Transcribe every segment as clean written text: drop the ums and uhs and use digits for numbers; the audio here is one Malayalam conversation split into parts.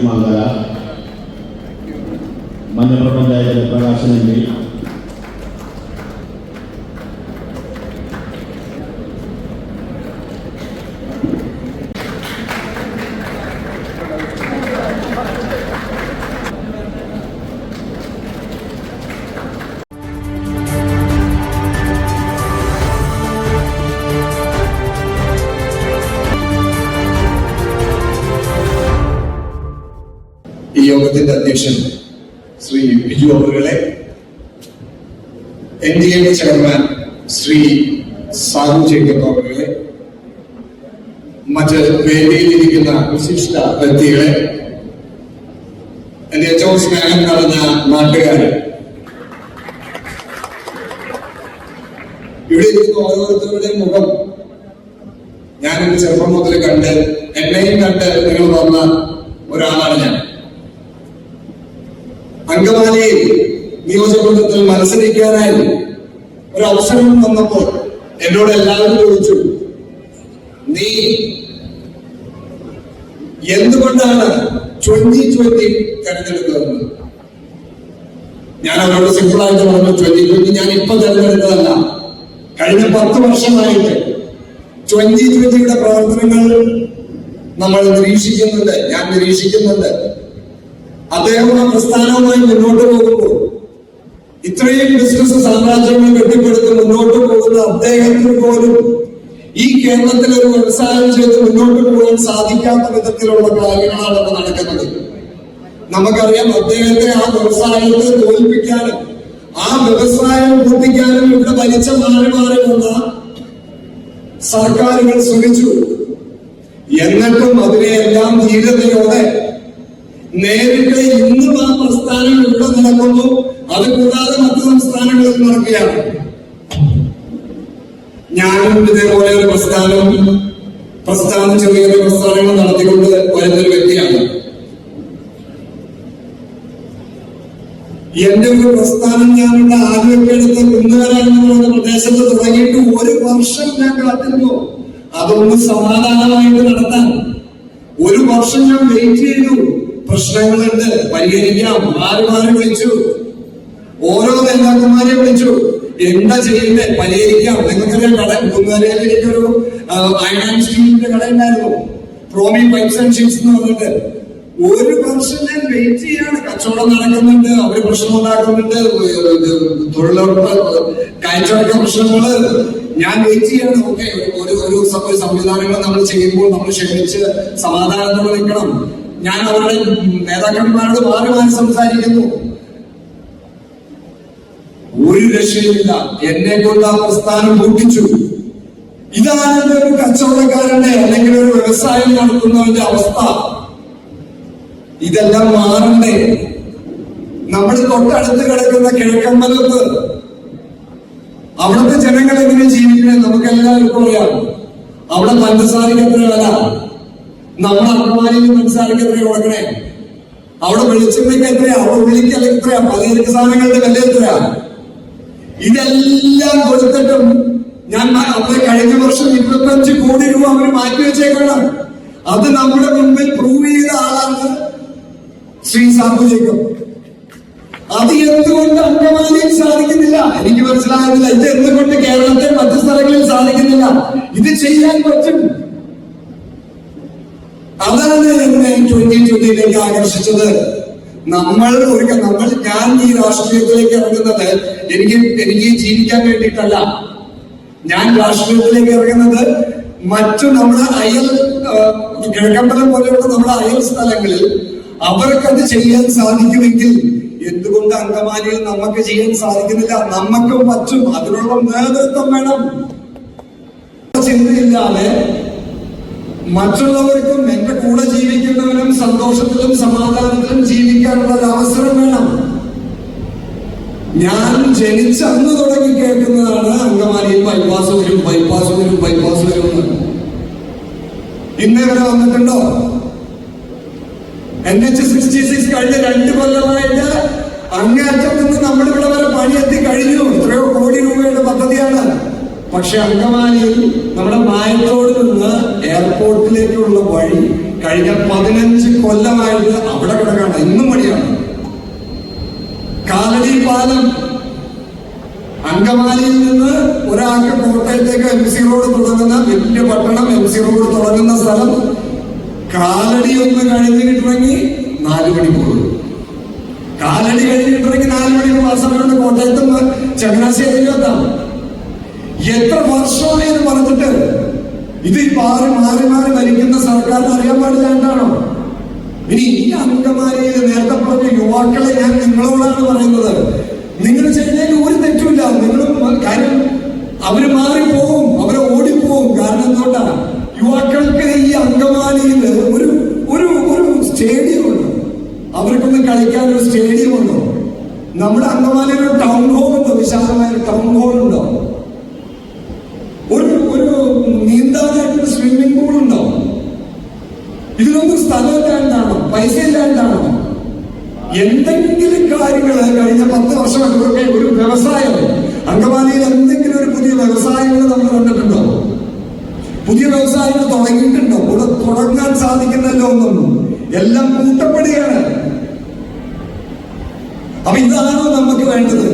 മംഗല മഞ്ഞപ്പുറം പഞ്ചായത്ത് പ്രകാശനന്റെ ഈ യോഗത്തിന്റെ അധ്യക്ഷൻ ശ്രീ ബിജു അവറുകളെ, NDA chairman Shri Sahu Jacob അവറുകളെ, മറ്റ് വേദിയിലിരിക്കുന്ന വിശിഷ്ട വ്യക്തികളെ, എന്റെ ഏറ്റവും സ്നേഹം നിറഞ്ഞ നാട്ടുകാരെ, ഇവിടെ ഇരിക്കുന്ന ഓരോരുത്തരുടെയും മുഖം ഞാനെന്റെ ചെറുപ്പം മുതൽ കണ്ട് എന്നെയും കണ്ട് നിങ്ങൾ വന്ന ഒരാളാണ് ഞാൻ. അങ്കമാലി നിയോജകമണ്ഡലത്തിൽ മത്സരിക്കാനായി ഒരു അവസരം വന്നപ്പോൾ എന്നോട് എല്ലാവരും ചോദിച്ചു, നീ എന്തുകൊണ്ടാണ് 2020 തെരഞ്ഞെടുത്തതെന്ന്. ഞാൻ അവരോട് സിമ്പിളായിട്ട് പറഞ്ഞു, 2020 ഞാൻ ഇപ്പൊ തെരഞ്ഞെടുത്തതല്ല, കഴിഞ്ഞ 10 വർഷമായിട്ട് 2020യുടെ പ്രവർത്തനങ്ങൾ നമ്മൾ നിരീക്ഷിക്കുന്നുണ്ട്, ഞാൻ നിരീക്ഷിക്കുന്നുണ്ട്. അദ്ദേഹം ആ പ്രസ്ഥാനവുമായി മുന്നോട്ട് പോകുമ്പോൾ ഇത്രയും ബിസിനസ് സാമ്രാജ്യങ്ങൾ കെട്ടിപ്പടുത്ത് മുന്നോട്ട് പോകുന്ന അദ്ദേഹത്തിന് പോലും ഈ കേരളത്തിൽ ഒരു വ്യവസായം ചെയ്ത് മുന്നോട്ട് പോകാൻ സാധിക്കാത്ത വിധത്തിലുള്ള കാര്യങ്ങളാണ് നടക്കുന്നത്. നമുക്കറിയാം, അദ്ദേഹത്തെ ആ വ്യവസായത്തെ തോൽപ്പിക്കാനും ആ വ്യവസായം പൂർത്തിക്കാനും ഇവിടെ വലിച്ച മാറി മാറി വന്ന സർക്കാരുകൾ ശ്രമിച്ചു. എന്നിട്ടും അതിനെയെല്ലാം ധീരതയോടെ നേരിട്ട് ഇന്നും ആ പ്രസ്ഥാനം ഇവിടെ നടക്കുന്നു. അത് കൂടാതെ മറ്റു സംസ്ഥാനങ്ങളിൽ നടക്കുകയാണ്. ഞാനും ഇതേപോലെ ഒരു പ്രസ്ഥാനം ചെറിയ പ്രസ്ഥാനങ്ങൾ നടത്തിക്കൊണ്ട് വരുന്നൊരു വ്യക്തിയാണ്. എന്റെ ഒരു പ്രസ്ഥാനം ഞാനിവിടെ ആദ്യമൊക്കെ എടുത്ത് കുന്നുകരാണെന്നുള്ള പ്രദേശത്ത് തുടങ്ങിയിട്ട് 1 വർഷം ഞാൻ കാത്തിരുന്നു അതൊന്ന് സമാധാനമായിട്ട് നടത്താൻ. 1 വർഷം ഞാൻ വെയിറ്റ് ചെയ്തു. പ്രശ്നങ്ങളുണ്ട്, പരിഹരിക്കാം. മാറി വിളിച്ചു, ഓരോ നേതാക്കന്മാരെ വിളിച്ചു, എന്താ ചെയ്യുന്നത്, പരിഹരിക്കാം. നിങ്ങൾക്കറിയാം, കട കുന്നുകരയിൽ എനിക്കൊരു അയൺ സ്റ്റീലിന്റെ കട ഉണ്ടായിരുന്നു, പ്രോമി പൈപ്സ് ആൻഡ് ഷീറ്റ്സ് എന്ന് പറഞ്ഞിട്ട്. 1 വർഷം ഞാൻ വെയിറ്റ് ചെയ്യാണ്. കച്ചവടം നടക്കുന്നുണ്ട്, അവര് പ്രശ്നം ഉണ്ടാക്കുന്നുണ്ട്, തൊഴിലുറപ്പ് കയറ്റടക്ക പ്രശ്നങ്ങള്. ഞാൻ വെയിറ്റ് ചെയ്യാണ്. ഓക്കെ, ഒരു സംവിധാനങ്ങൾ നമ്മൾ ചെയ്യുമ്പോൾ നമ്മൾ ക്ഷമിച്ച് സമാധാനത്തോടെ നിൽക്കണം. ഞാൻ അവരുടെ നേതാക്കന്മാരോട് മാറി സംസാരിക്കുന്നു. ഒരു രക്ഷയുമില്ല, എന്നെ കൊണ്ട് ആ പ്രസ്ഥാനം പൊട്ടിച്ചു. ഇതാണ് ഒരു കച്ചവടക്കാരന്റെ അല്ലെങ്കിൽ ഒരു വ്യവസായം നടത്തുന്നവന്റെ അവസ്ഥ. ഇതെല്ലാം മാറണ്ടേ? നമ്മൾ തൊട്ടടുത്ത് കിടക്കുന്ന കിഴക്കമ്പലത്ത് അവിടുത്തെ ജനങ്ങൾ എങ്ങനെ ജീവിക്കണേ നമുക്ക് എല്ലാവർക്കും അറിയാം. അവിടെ പഞ്ചസാരയ്ക്ക് എത്ര വില, നമ്മുടെ അങ്കമാലിയിൽ പഞ്ചസാരയ്ക്ക് എത്രയാ കൊടുക്കണേ, അവിടെ വെളിച്ചെണ്ണയ്ക്ക് എത്രയാ, അവിടെ ഉള്ളിക്ക് എത്രയാ, പലചരക്ക് സാധനങ്ങളുടെ വില എത്രയാ. ഇതെല്ലാം കൊടുത്തിട്ടും ഞാൻ അവിടെ കഴിഞ്ഞ വർഷം 25 കോടി രൂപ അവർ മാറ്റിവെച്ചേക്കണം. അത് നമ്മുടെ മുമ്പിൽ പ്രൂവ് ചെയ്ത ആളാണ് ശ്രീ സാഹു ജേക്കബ്. അത് എന്തുകൊണ്ട് അങ്കമാലിയിൽ സാധിക്കുന്നില്ല എനിക്ക് മനസ്സിലാകുന്നില്ല. ഇത് എന്തുകൊണ്ട് കേരളത്തെ മറ്റു സ്ഥലങ്ങളിൽ സാധിക്കുന്നില്ല? ഇത് ചെയ്യാൻ പറ്റും. അതാണ് എന്നെ 2020യിലേക്ക് ആകർഷിച്ചത്. ഞാൻ ഈ രാഷ്ട്രീയത്തിലേക്ക് ഇറങ്ങുന്നത് എനിക്ക് ജീവിക്കാൻ വേണ്ടിയിട്ടല്ല. ഞാൻ രാഷ്ട്രീയത്തിലേക്ക് ഇറങ്ങുന്നത് മറ്റു നമ്മുടെ കിഴക്കമ്പലം പോലെയുള്ള നമ്മുടെ അയൽ സ്ഥലങ്ങളിൽ അവർക്കത് ചെയ്യാൻ സാധിക്കുമെങ്കിൽ എന്തുകൊണ്ട് അങ്കമാലിയിൽ നമുക്ക് ചെയ്യാൻ സാധിക്കുന്നില്ല? നമുക്കും പറ്റും. അതിനുള്ള നേതൃത്വം വേണം. ചിന്തയില്ലാതെ മറ്റുള്ളവർക്കും എന്റെ കൂടെ ജീവിക്കുന്നവരും സന്തോഷത്തിലും സമാധാനത്തിലും ജീവിക്കാനുള്ള ഒരു അവസരം വേണം. ഞാൻ ജനിച്ച അന്ന് തുടങ്ങി കേൾക്കുന്നതാണ് അങ്കമാലിയിൽ ബൈപ്പാസ് വരും. ഇന്നേ വരെ വന്നിട്ടുണ്ടോ? NH-66 കഴിഞ്ഞ 2 കൊല്ലമായിട്ട് അങ്ങേയറ്റം നിന്ന് നമ്മളിവിടെ വരെ പണിയെത്തി കഴിഞ്ഞു. എത്രയോ കോടി രൂപയുടെ പദ്ധതിയാണ്. പക്ഷെ അങ്കമാലിയിൽ നമ്മുടെ മായത്തോട് നിന്ന് എയർപോർട്ടിലേക്കുള്ള വഴി കഴിഞ്ഞ 15 കൊല്ലമായിട്ട് അവിടെ കിടക്കാണ്, ഇന്നും പണിയാണ്. കാലടി പാലം അങ്കമാലിയിൽ നിന്ന് ഒരാൾക്ക് കോട്ടയത്തേക്ക് MC റോഡ് തുടങ്ങുന്ന വലിയ പട്ടണം, MC റോഡ് തുടങ്ങുന്ന സ്ഥലം കാലടി ഒന്ന് കഴിഞ്ഞ് കിട്ടണമെങ്കിൽ 4 മണിക്കൂർ. കാലടി കഴിഞ്ഞിട്ടുണ്ടെങ്കിൽ 4 മണിക്കൂർ ആ സമയത്ത് കോട്ടയത്തും ചങ്ങനാശ്ശേരിയിലും എത്താം. എത്ര വർഷമായി എന്ന് പറഞ്ഞിട്ട് ഇത് മാറി മാറി മാറി ഭരിക്കുന്ന സർക്കാരിന് അറിയാൻ പാടില്ലാണ്ടാണോ? ഇനി ഈ അങ്കമാലിയിൽ നേരത്തെ പറഞ്ഞ യുവാക്കളെ ഞാൻ നിങ്ങളോടാണ് പറയുന്നത്, നിങ്ങൾ ചെയ്യുന്നതിൽ ഒരു തെറ്റുമില്ല. നിങ്ങളും കാര്യം അവര് മാറിപ്പോവും, അവരെ ഓടിപ്പോവും. കാരണം എന്തുകൊണ്ടാണ്? യുവാക്കൾക്ക് ഈ അങ്കമാലിയിൽ ഒരു ഒരു ഒരു സ്റ്റേഡിയം ഉണ്ട്. അവർക്കൊന്നും കളിക്കാൻ ഒരു സ്റ്റേഡിയം ഉണ്ടോ? നമ്മുടെ അങ്കമാലിയിൽ ഒരു ടൗൺ ഹോൾ ഉണ്ടോ? വിശാലമായ ഒരു ടൗൺ ഹോൾ ഉണ്ടോ? ഒരു നീന്താനായിട്ട് സ്വിമ്മിംഗ് പൂൾ ഉണ്ടോ? ഇതിനൊന്നും സ്ഥലമില്ലാണ്ടാണോ? പൈസ ഇല്ലാണ്ടാണോ? എന്തെങ്കിലും കാര്യങ്ങൾ കഴിഞ്ഞ 10 വർഷമായിട്ടൊക്കെ ഒരു വ്യവസായം അങ്കമാലിയിൽ എന്തെങ്കിലും ഒരു പുതിയ വ്യവസായങ്ങൾ നമ്മൾ കണ്ടിട്ടുണ്ടോ? പുതിയ വ്യവസായങ്ങൾ തുടങ്ങിയിട്ടുണ്ടോ? ഇവിടെ തുടങ്ങാൻ സാധിക്കുന്നല്ലോ ഒന്നും, എല്ലാം കൂട്ടപ്പെടുകയാണ്. അപ്പൊ ഇതാണോ നമുക്ക് വേണ്ടത്?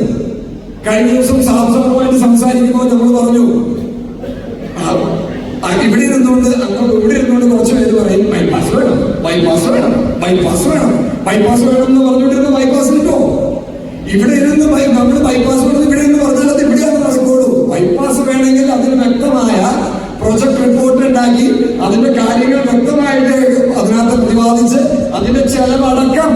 കഴിഞ്ഞ ദിവസം സാംസങ്ങളുമായിട്ട് സംസാരിക്കുമ്പോൾ നമ്മൾ പറഞ്ഞു, ഇവിടെ ഇരുന്നുകൊണ്ട് കുറച്ച് പേര് പറയും ബൈപ്പാസ് വേണം, ബൈപ്പാസ് വേണം, ബൈപ്പാസ് വേണം, ബൈപ്പാസ് വേണം എന്ന് പറഞ്ഞുകൊണ്ടിരുന്ന ബൈപ്പാസ് കിട്ടോ? ഇവിടെ ഇരുന്ന് നമ്മൾ ബൈപ്പാസ് വേണം ഇവിടെ എന്ന് പറഞ്ഞാൽ അത് ഇവിടെയാണ് നടക്കുള്ളൂ. ബൈപ്പാസ് വേണമെങ്കിൽ അതിന് വ്യക്തമായ പ്രൊജക്ട് റിപ്പോർട്ട് ഉണ്ടാക്കി അതിന്റെ കാര്യങ്ങൾ വ്യക്തമായിട്ട് അതിനകത്ത് പ്രതിപാദിച്ച് അതിന്റെ ചെലവടക്കം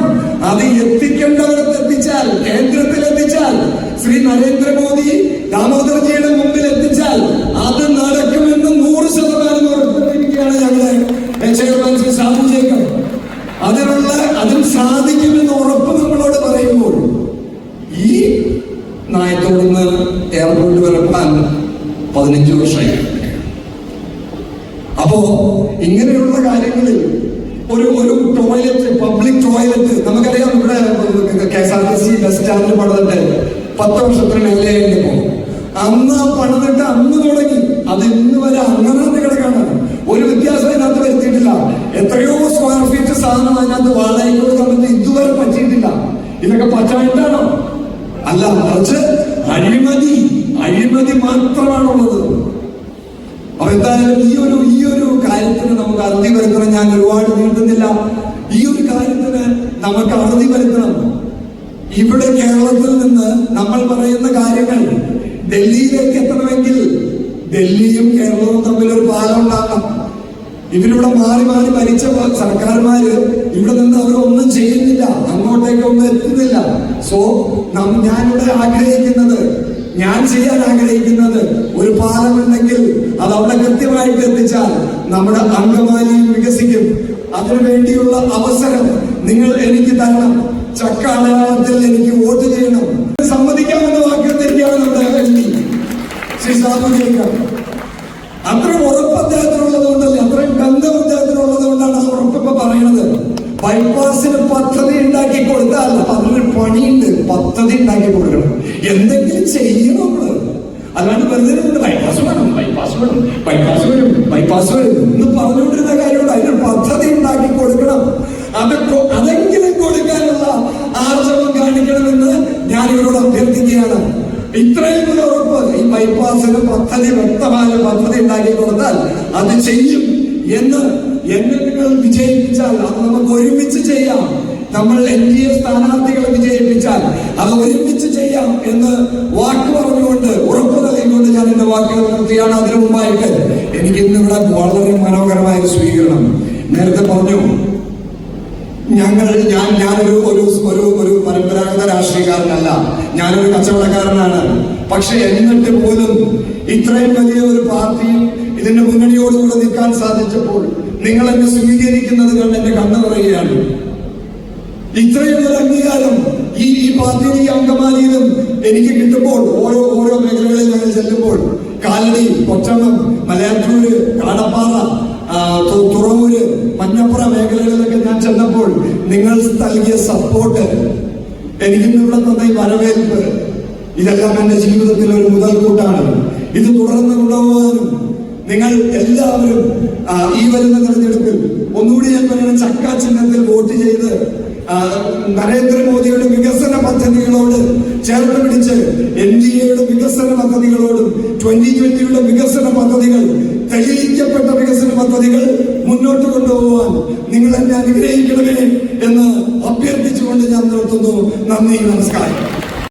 അത് എത്തിക്കേണ്ടവർക്ക് എത്തിച്ചാൽ, കേന്ദ്രത്തിൽ എത്തിച്ചാൽ, ശ്രീ നരേന്ദ്രമോദി ദാമോദർജിയുടെ മുമ്പിൽ എത്തിച്ചാൽ അത് നടക്കുമെന്ന് 100% ഉറപ്പിക്കുകയാണ് ഞങ്ങളെ ചെയർമാൻ ശ്രീ സാബു ജേക്കബ്. അതിൽ സാധിക്കുമെന്ന് ഉറപ്പ് നമ്മളോട് പറയുമ്പോൾ ഈ നയത്തോടുന്ന് എയർപോർട്ട് വരപ്പാൻ 15 വർഷമായി. അപ്പോ ഇങ്ങനെയുള്ള കാര്യങ്ങളിൽ ഒരു ടോയ്ലറ്റ്, പബ്ലിക് ടോയ്ലറ്റ് നമുക്കറിയാം. ഇവിടെ KSRTC ബസ് സ്റ്റാൻഡിൽ പണിതിട്ട് 10 വർഷത്തിന് മേലെ ആയിപ്പോ അന്ന് പണിതിട്ട് അന്ന് തുടങ്ങി അത് ഇന്ന് വരെ അങ്ങനെ കിടക്കാണ്. ഒരു വ്യത്യാസം അതിനകത്ത് വരുത്തിയിട്ടില്ല. എത്രയോ സ്ക്വയർ ഫീറ്റ് സാധനം അതിനകത്ത് വാടകയ്ക്ക് കൊടുക്കാൻ പറ്റും, ഇതുവരെ പറ്റിയിട്ടില്ല. ഇതൊക്കെ പറ്റായിട്ടാണോ? അല്ല, മറിച്ച് അഴിമതി മാത്രമാണുള്ളത്. അപ്പൊ എന്തായാലും ഈ ഒരു കാര്യത്തിന് നമുക്ക് അറുതി വരുത്തണം. ഞാൻ ഒരുപാട് നീട്ടുന്നില്ല. ഈ ഒരു കാര്യത്തിന് നമുക്ക് അറുതി വരുത്തണം. ഇവിടെ കേരളത്തിൽ നിന്ന് നമ്മൾ പറയുന്ന കാര്യങ്ങൾ ഡൽഹിയിലേക്ക് എത്തണമെങ്കിൽ ഡൽഹിയും കേരളവും തമ്മിൽ ഒരു പാലം ഉണ്ടാക്കണം. ഇവരിവിടെ മാറി മാറി ഭരിച്ച സർക്കാർമാര് ഇവിടെ നിന്ന് അവരൊന്നും ചെയ്യുന്നില്ല, അങ്ങോട്ടേക്കൊന്നും എത്തുന്നില്ല. സോ ഞാനിവിടെ ആഗ്രഹിക്കുന്നത്, ഞാൻ ചെയ്യാൻ ആഗ്രഹിക്കുന്നത് ഒരു പാലമുണ്ടെങ്കിൽ അത് അവിടെ കൃത്യമായിട്ട് എത്തിച്ചാൽ നമ്മുടെ അങ്കമാലിയും വികസിക്കും. അതിനുവേണ്ടിയുള്ള അവസരം നിങ്ങൾ എനിക്ക് തരണം. ചക്കാലത്തിൽ എനിക്ക് വോട്ട് ചെയ്യണം. സമ്മതിക്കാമെന്ന് വാക്കെത്തിരിക്കുകയാണ് നമ്മുടെ എംപി ശ്രീ സാബു ജേക്കബ്. അത്ര ഉറപ്പ് അദ്ദേഹത്തിനുള്ളത് കൊണ്ടല്ലേ, അത്രയും ബന്ധം അദ്ദേഹത്തിനുള്ളത് കൊണ്ടാണ് ആ ഉറപ്പിപ്പോ പറയുന്നത്. ബൈപ്പാസിന് പദ്ധതി ഉണ്ടാക്കി കൊടുത്താൽ അതിനൊരു പണിയുണ്ട്. പദ്ധതി ഉണ്ടാക്കി കൊടുക്കണം, എന്തെങ്കിലും ചെയ്യണം നമ്മള്. അല്ലാണ്ട് വെറുതെ ബൈപ്പാസ് വേണം, ബൈപ്പാസ് വേണം, ബൈപ്പാസ് വരും, ബൈപ്പാസ് വരും എന്ന് പറഞ്ഞുകൊണ്ടിരുന്ന കാര്യമുണ്ട്. അതിന് പദ്ധതി ഉണ്ടാക്കി കൊടുക്കണം. അതെങ്കിലും കൊടുക്കാനുള്ള ആർജവം കാണിക്കണമെന്ന് ഞാൻ ഇവരോട് അഭ്യർത്ഥിക്കുകയാണ്. ഇത്രയും ഒരു ഉറപ്പ്, ഈ ബൈപ്പാസിന് പദ്ധതി, വ്യക്തമായ പദ്ധതി ഉണ്ടാക്കി കൊടുത്താൽ അത് ചെയ്യും എന്ന് എന്നെ നിങ്ങൾ വിജയിപ്പിച്ചാൽ അത് നമുക്ക് ഒരുമിച്ച് ചെയ്യാം. നമ്മൾ NDA സ്ഥാനാർത്ഥികളെ വിജയിപ്പിച്ചാൽ അത് ഒരുമിച്ച് ചെയ്യാം എന്ന് വാക്ക് പറഞ്ഞുകൊണ്ട്, ഉറപ്പ് നൽകിക്കൊണ്ട് ഞാൻ എന്റെ വാക്കുകൾ നിർത്തിയാണ്. അതിനു മുമ്പായിട്ട് എനിക്ക് ഇന്നിവിടെ വളരെ മനോഹരമായ ഒരു സ്വീകരണം. നേരത്തെ പറഞ്ഞു, ഞാനൊരു പരമ്പരാഗത രാഷ്ട്രീയക്കാരനല്ല, ഞാനൊരു കച്ചവടക്കാരനാണ്. പക്ഷെ എന്നിട്ട് പോലും ഇത്രയും വലിയ ഒരു പാർട്ടിയും ഇതിന്റെ മുന്നണിയോടുകൂടെ നിൽക്കാൻ സാധിച്ചപ്പോൾ നിങ്ങൾ എന്നെ സ്വീകരിക്കുന്നത് കണ്ട് എന്റെ കണ്ണ് പറയുകയാണ്. ഇത്രയും ഒരു അംഗീകാരം ഈ പാർട്ടിയിൽ, ഈ അങ്കമാലിയിലും എനിക്ക് കിട്ടുമ്പോൾ, ഓരോ മേഖലകളിൽ ഞങ്ങൾ ചെല്ലുമ്പോൾ, കാലടി, കൊച്ചമം, മലയാറ്റൂര്, കാടപ്പാറ, തുറവൂര്, മഞ്ഞപ്പുറ മേഖലകളിലൊക്കെ ഞാൻ ചെന്നപ്പോൾ നിങ്ങൾ നൽകിയ സപ്പോർട്ട്, എനിക്കിന്ന് ഇവിടെ തന്ന ഈ വരവേൽപ്പ്, ഇതെല്ലാം എന്റെ ജീവിതത്തിൽ ഒരു മുതൽക്കൂട്ടാണ്. ഇത് തുടർന്ന് കൊണ്ടുപോകാനും നിങ്ങൾ എല്ലാവരും ഈ വരുന്ന തെരഞ്ഞെടുപ്പിൽ ഒന്നുകൂടി ഞാൻ പറയുന്ന ചക്ക ചിഹ്നത്തിൽ വോട്ട് ചെയ്ത് നരേന്ദ്രമോദിയുടെ വികസന പദ്ധതികളോട് ചേർത്ത് പിടിച്ച് NDAയുടെ വികസന പദ്ധതികളോടും 2020യുടെ വികസന പദ്ധതികൾ, തെളിയിക്കപ്പെട്ട വികസന പദ്ധതികൾ മുന്നോട്ട് കൊണ്ടുപോകാൻ നിങ്ങൾ എന്നെ അനുഗ്രഹിക്കണമേ എന്ന് അഭ്യർത്ഥിച്ചുകൊണ്ട് ഞാൻ നിർത്തുന്നു. നന്ദി, നമസ്കാരം.